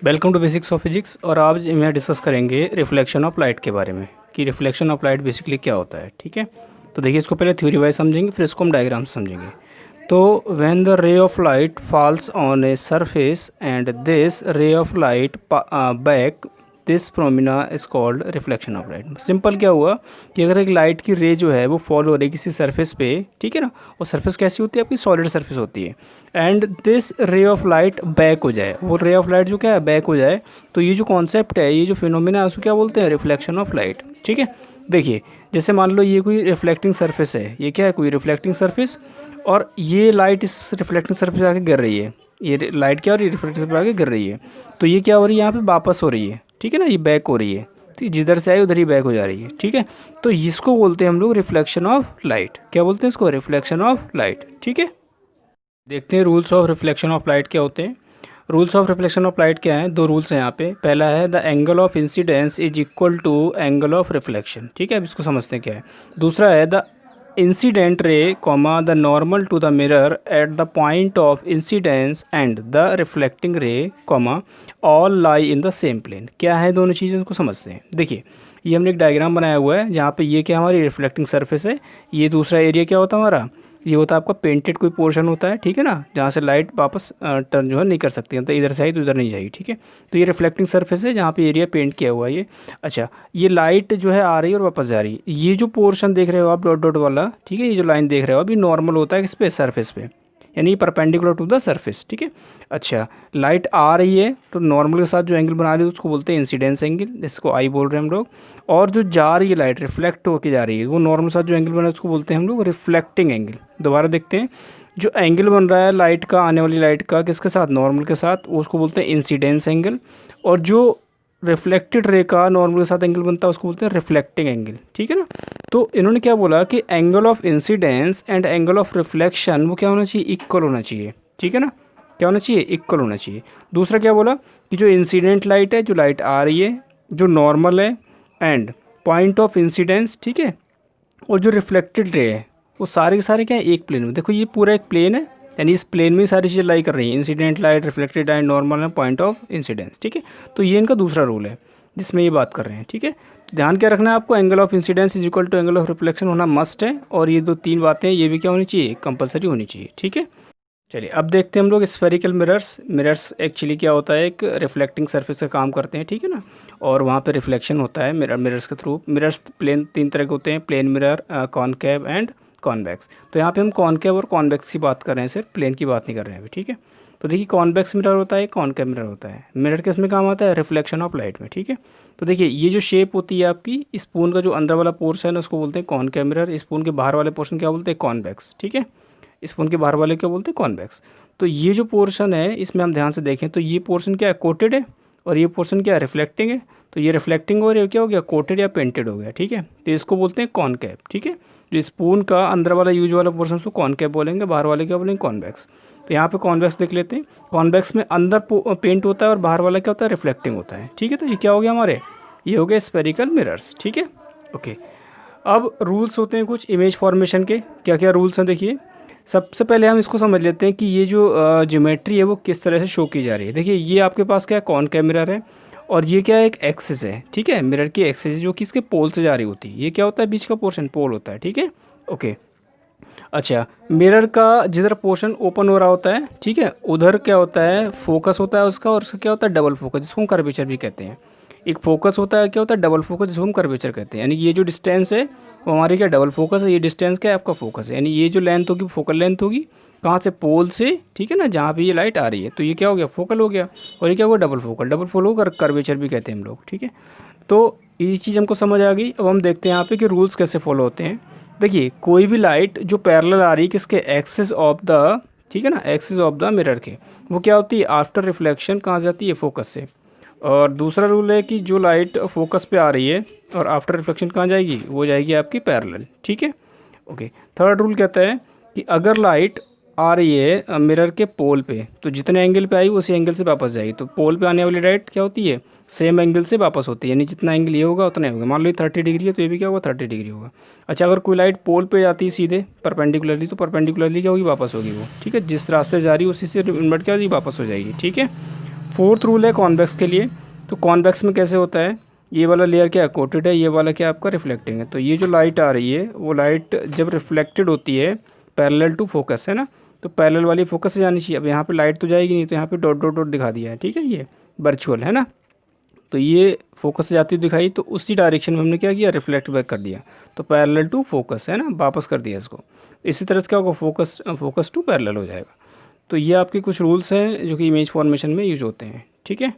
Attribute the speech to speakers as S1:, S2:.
S1: Welcome to basics of physics. और आज हम यहाँ डिस्कस करेंगे रिफ्लेक्शन ऑफ लाइट के बारे में कि रिफ्लेक्शन ऑफ लाइट बेसिकली क्या होता है। ठीक है, तो देखिए इसको पहले थ्योरी वाइज समझेंगे, फिर इसको हम डायग्राम से समझेंगे। तो when the ray of light falls on a surface and this ray of light back, this phenomena is called reflection of light. Simple क्या हुआ कि अगर एक लाइट की रे जो है वो फॉल हो रही है किसी सरफेस पे, ठीक है ना, और सरफेस कैसी होती है आपकी, सॉलिड सरफेस होती है, and this ray of light back हो जाए, वो रे ऑफ लाइट जो क्या है बैक हो जाए, तो ये जो कॉन्सेप्ट है, ये जो फिनोमिना है उसको क्या बोलते हैं, रिफ्लेक्शन ऑफ लाइट। ठीक है, देखिए जैसे मान लो ये कोई रिफ्लेक्टिंग सरफेस है, ये क्या है, कोई रिफ्लेक्टिंग सरफेस, और ये लाइट इस रिफ्लेक्टिंग सरफेस आके गिर रही है, ये लाइट क्या हो रही है, रिफ्लेक्टिंग सरफेस आके गिर रही है, तो ये क्या हो रही है यहाँ पे वापस हो रही है, ठीक है ना, ये बैक हो रही है, तो जिधर से आई उधर ही बैक हो जा रही है। ठीक है, तो इसको बोलते हैं हम लोग रिफ्लेक्शन ऑफ लाइट। क्या बोलते हैं इसको, रिफ्लेक्शन ऑफ लाइट। ठीक है, देखते हैं rules of reflection of light क्या होते हैं। Rules of reflection of light क्या है, दो रूल्स हैं यहाँ पे। पहला है the angle of incidence is equal to angle of reflection. ठीक है, अब इसको समझते हैं क्या है। दूसरा है the incident ray comma the normal to the mirror at the point of incidence and the reflecting ray comma all lie in the same plane. क्या है दोनों चीज़ें, उसको समझते हैं। देखिए ये हमने एक डायग्राम बनाया हुआ है जहाँ पे ये क्या हमारी रिफ्लेक्टिंग सरफेस है, ये दूसरा एरिया क्या होता है हमारा, ये होता है आपका पेंटेड कोई पोर्शन होता है, ठीक है ना, जहाँ से लाइट वापस टर्न जो है नहीं कर सकती, मतलब इधर से आई तो इधर नहीं जाएगी। ठीक है, तो ये रिफ्लेक्टिंग सरफेस है जहाँ पे एरिया पेंट किया हुआ है ये। अच्छा, ये लाइट जो है आ रही है और वापस जा रही है, ये जो पोर्शन देख रहे हो आप डॉट डॉट वाला, ठीक है, ये जो लाइन देख रहे हो अभी नॉर्मल होता है किस पे, सरफेस पे, यानी परपेंडिकुलर टू द सरफेस। ठीक है, अच्छा लाइट आ रही है तो नॉर्मल के साथ जो एंगल बना रही है उसको बोलते हैं इंसिडेंस एंगल, इसको आई बोल रहे हैं हम लोग। और जो जा रही है लाइट, रिफ्लेक्ट होकर जा रही है, वो नॉर्मल के साथ जो एंगल बना है उसको बोलते हैं हम लोग रिफ्लेक्टिंग एंगल। दोबारा देखते हैं, जो एंगल बन रहा है लाइट का, आने वाली लाइट का किसके साथ, नॉर्मल के साथ, उसको बोलते हैं इंसिडेंस एंगल। और जो रिफ्लेक्टेड रे का नॉर्मल के साथ एंगल बनता है उसको बोलते हैं रिफ्लेक्टिंग एंगल। ठीक है ना, तो इन्होंने क्या बोला कि angle of incidence and angle of reflection वो क्या होना चाहिए, इक्वल होना चाहिए। ठीक है ना, क्या होना चाहिए, इक्वल होना चाहिए। दूसरा क्या बोला कि जो इंसिडेंट लाइट है, जो लाइट आ रही है, जो नॉर्मल है, एंड पॉइंट ऑफ इंसिडेंस, ठीक है, और जो रिफ्लेक्टेड रे है, वो सारे के सारे क्या है, एक प्लेन में। देखो ये पूरा एक प्लेन है, यानी इस प्लेन में सारी चीज़ें लाई कर रही हैं, incident light, reflected light, normal है, पॉइंट ऑफ इंसिडेंस। ठीक है, तो ये इनका दूसरा रूल है जिसमें ये बात कर रहे हैं। ठीक है, तो ध्यान क्या रखना है आपको, angle of incidence is equal to angle of reflection होना मस्ट है, और ये दो तीन बातें ये भी क्या होनी चाहिए, कंपलसरी होनी चाहिए। ठीक है, चलिए अब देखते हैं हम लोग स्फेरिकल मिरर्स। मिरर्स एक्चुअली क्या होता है, एक रिफ्लेक्टिंग सरफेस का काम करते हैं, ठीक है ना, और वहाँ पे रिफ्लेक्शन होता है मिरर्स के थ्रू। मिरर्स प्लेन तीन तरह के होते हैं, plane mirror, concave and convex. तो यहाँ पे हम कॉनकेव और कॉन्वेक्स की बात कर रहे हैं, सिर्फ प्लेन की बात नहीं कर रहे हैं अभी। ठीक है, तो देखिए कॉन्वेक्स मिरर होता है, कॉनकेव मिरर होता है। मिरर किस में काम आता है, रिफ्लेक्शन ऑफ लाइट में। ठीक है, तो देखिए ये जो शेप होती है आपकी, स्पून का जो अंदर वाला पोर्शन है उसको बोलते हैं कॉनकेव मिरर, स्पून के बाहर वाले पोर्शन क्या बोलते हैं, कॉन्वेक्स। ठीक है, स्पून के बाहर वाले क्या बोलते हैं, कॉन्वेक्स। तो ये जो पोर्शन है इसमें हम ध्यान से देखें तो ये पोर्शन क्या है, कोटेड है, और ये पोर्शन क्या है, रिफ्लेक्टिंग है। तो ये रिफ्लेक्टिंग हो रही है, क्या हो गया, कोटेड या पेंटेड हो गया। ठीक है, तो इसको बोलते हैं कॉनकेव। ठीक है, जो स्पून का अंदर वाला यूज वाला पोर्शन उसको कॉनकेव बोलेंगे, बाहर वाले क्या बोलेंगे, कॉन्वेक्स। तो यहाँ पे कॉन्वेक्स देख लेते हैं। कॉन्वेक्स में अंदर पेंट होता है और बाहर वाला क्या होता है, रिफ्लेक्टिंग होता है। ठीक है, तो ये क्या हो गया हमारे, ये हो गए स्फेरिकल मिरर्स। ठीक है, ओके। अब रूल्स होते हैं कुछ इमेज फॉर्मेशन के। क्या क्या रूल्स हैं, देखिए सबसे पहले हम इसको समझ लेते हैं कि ये जो ज्योमेट्री है वो किस तरह से शो की जा रही है। देखिए ये आपके पास क्या है, कॉनकेव मिरर है, और ये क्या है, एक एक्सिस है। ठीक है, मिरर की एक्सिस जो कि इसके पोल से जा रही होती है, ये क्या होता है, बीच का पोर्शन पोल होता है। ठीक है, ओके। अच्छा, मिरर का जिधर पोर्शन ओपन हो रहा होता है, ठीक है, उधर क्या होता है, फोकस होता है उसका, और उसका क्या होता है, डबल फोकस, जिसको हम कर्वेचर भी कहते हैं। एक फोकस होता है, क्या होता है, डबल फोकस, जिसको हम कर्वेचर कहते हैं। यानी ये जो डिस्टेंस है वो हमारी क्या, डबल फोकस है, ये डिस्टेंस क्या है, आपका फोकस है। यानी ये जो लेंथ होगी फोकल लेंथ होगी, कहाँ से, पोल से, ठीक है ना, जहाँ पे ये लाइट आ रही है, तो ये क्या हो गया, फोकल हो गया, और ये क्या होगा, डबल फोकल। डबल फोकल होकर कर्वेचर भी कहते हैं हम लोग। ठीक है, तो ये चीज़ हमको समझ आ गई। अब हम देखते हैं यहाँ पे कि रूल्स कैसे फॉलो होते हैं। देखिए कोई भी लाइट जो पैरेलल आ रही है किसके, एक्सिस ऑफ द, ठीक है ना, एक्सिस ऑफ द मिरर के, वो क्या होती है, आफ्टर रिफ्लेक्शन कहाँ जाती है, फोकस से। और दूसरा रूल है कि जो लाइट फोकस पे आ रही है और आफ्टर रिफ्लेक्शन कहाँ जाएगी, वो जाएगी आपकी पैरेलल। ठीक है, ओके। थर्ड रूल कहता है कि अगर लाइट आ रही है मिरर के पोल पे, तो जितने एंगल पे आई उसी एंगल से वापस जाएगी। तो पोल पे आने वाली लाइट क्या होती है, सेम एंगल से वापस होती है, यानी जितना एंगल ये होगा उतना ही होगा। मान लो ये 30 डिग्री है तो ये भी क्या होगा, 30 डिग्री होगा। अच्छा, अगर कोई लाइट पोल पे जाती है सीधे परपेंडिकुलरली, तो परपेंडिकुलरली क्या होगी, वापस होगी वो। ठीक है, जिस रास्ते जा रही है उसी से इन्वर्ट क्या होगी, वापस हो जाएगी। ठीक है, फोर्थ रूल है कॉन्वेक्स के लिए। तो कॉन्वेक्स में कैसे होता है, ये वाला लेयर क्या कोटेड है, ये वाला क्या आपका रिफ्लेक्टिंग है। तो ये जो लाइट आ रही है वो लाइट जब रिफ्लेक्टेड होती है पैरेलल टू फोकस है ना, तो पैरेलल वाली फोकस से जानी चाहिए। अब यहाँ पे लाइट तो जाएगी नहीं, तो यहाँ पे डॉट डॉट डॉट दिखा दिया है, ठीक है, ये वर्चुअल है ना। तो ये फोकस से जाती हुई दिखाई, तो उसी डायरेक्शन में हमने क्या किया, रिफ्लेक्ट बैक कर दिया। तो पैरेलल टू फोकस है ना, वापस कर दिया इसको। इसी तरह से क्या होगा, फोकस टू पैरेलल हो जाएगा। तो ये आपके कुछ रूल्स हैं जो कि इमेज फॉर्मेशन में यूज होते हैं, ठीक है।